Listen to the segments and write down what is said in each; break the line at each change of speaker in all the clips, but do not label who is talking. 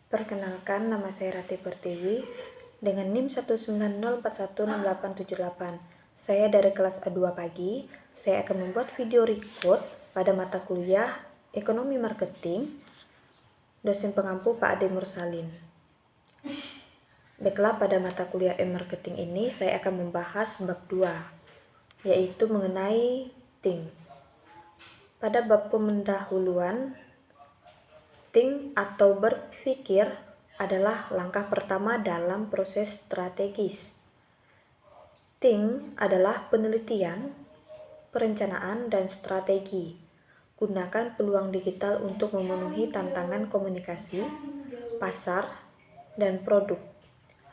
Perkenalkan, nama saya Rati Pertiwi dengan NIM 190416878. Saya dari kelas A2 pagi. Saya akan membuat video record pada mata kuliah Ekonomi Marketing, dosen pengampu Pak Ade Mursalin. Baiklah, pada mata kuliah e-marketing ini saya akan membahas bab 2, yaitu mengenai think. Pada bab pendahuluan, think atau berpikir adalah langkah pertama dalam proses strategis. Think adalah penelitian, perencanaan, dan strategi. Gunakan peluang digital untuk memenuhi tantangan komunikasi, pasar, dan produk.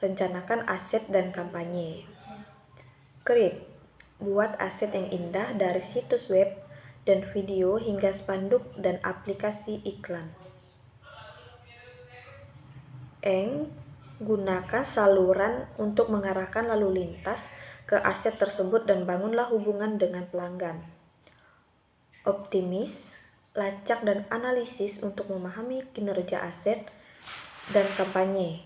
Rencanakan aset dan kampanye. Create. Buat aset yang indah dari situs web dan video hingga spanduk dan aplikasi iklan. Gunakan saluran untuk mengarahkan lalu lintas ke aset tersebut dan bangunlah hubungan dengan pelanggan. Optimis, lacak dan analisis untuk memahami kinerja aset dan kampanye,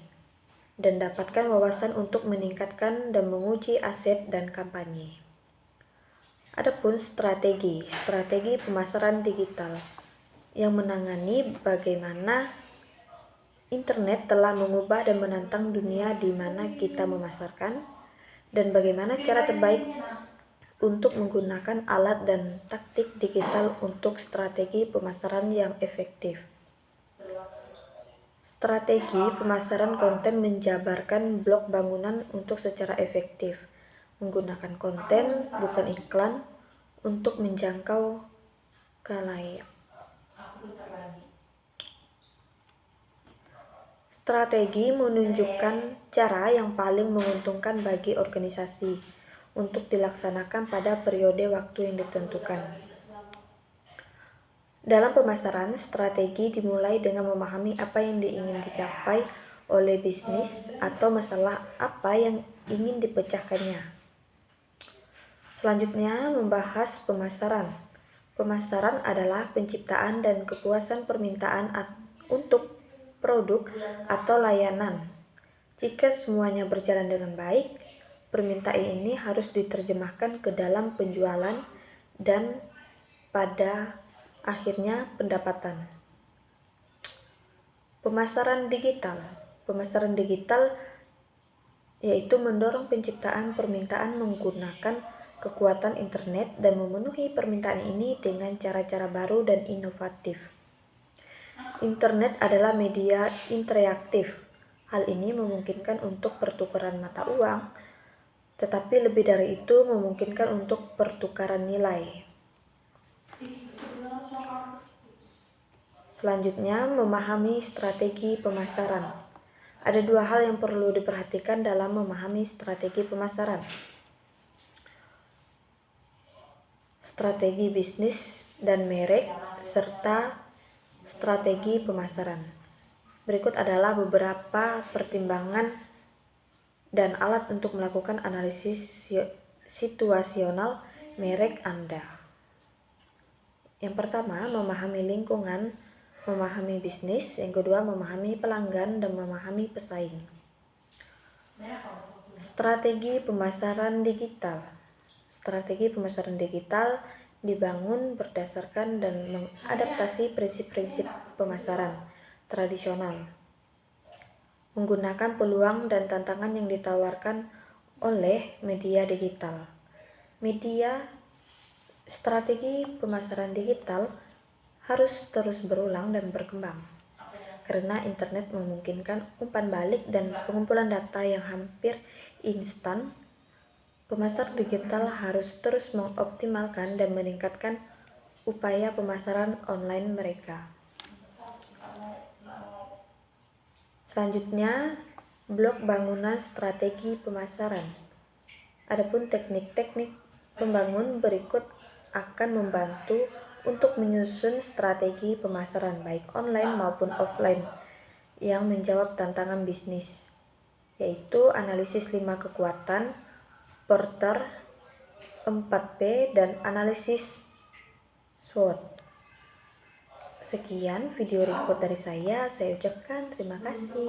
dan dapatkan wawasan untuk meningkatkan dan menguji aset dan kampanye. Adapun strategi pemasaran digital yang menangani bagaimana Internet telah mengubah dan menantang dunia di mana kita memasarkan, dan bagaimana cara terbaik untuk menggunakan alat dan taktik digital untuk strategi pemasaran yang efektif. Strategi pemasaran konten menjabarkan blok bangunan untuk secara efektif, menggunakan konten bukan iklan untuk menjangkau khalayak. Strategi menunjukkan cara yang paling menguntungkan bagi organisasi untuk dilaksanakan pada periode waktu yang ditentukan. Dalam pemasaran, strategi dimulai dengan memahami apa yang ingin dicapai oleh bisnis atau masalah apa yang ingin dipecahkannya. Selanjutnya, membahas pemasaran. Pemasaran adalah penciptaan dan kepuasan permintaan untuk produk atau layanan. Jika semuanya berjalan dengan baik, permintaan ini harus diterjemahkan ke dalam penjualan dan pada akhirnya pendapatan. Pemasaran digital yaitu mendorong penciptaan permintaan menggunakan kekuatan internet dan memenuhi permintaan ini dengan cara-cara baru dan inovatif. Internet adalah media interaktif. Hal ini memungkinkan untuk pertukaran mata uang, tetapi lebih dari itu memungkinkan untuk pertukaran nilai. Selanjutnya, memahami strategi pemasaran. Ada dua hal yang perlu diperhatikan dalam memahami strategi pemasaran. Strategi bisnis dan merek, serta strategi pemasaran. Berikut adalah beberapa pertimbangan dan alat untuk melakukan analisis situasional merek Anda. Yang pertama, memahami lingkungan, memahami bisnis. Yang kedua, memahami pelanggan dan memahami pesaing. Strategi pemasaran digital. Strategi pemasaran digital dibangun berdasarkan dan mengadaptasi prinsip-prinsip pemasaran tradisional, menggunakan peluang dan tantangan yang ditawarkan oleh media digital. Strategi pemasaran digital harus terus berulang dan berkembang, karena internet memungkinkan umpan balik dan pengumpulan data yang hampir instan. Pemasar digital harus terus mengoptimalkan dan meningkatkan upaya pemasaran online mereka. Selanjutnya, blok bangunan strategi pemasaran. Adapun teknik-teknik pembangun berikut akan membantu untuk menyusun strategi pemasaran baik online maupun offline yang menjawab tantangan bisnis, yaitu analisis 5 kekuatan, Porter, 4P, dan analisis SWOT. Sekian video record dari saya ucapkan terima kasih.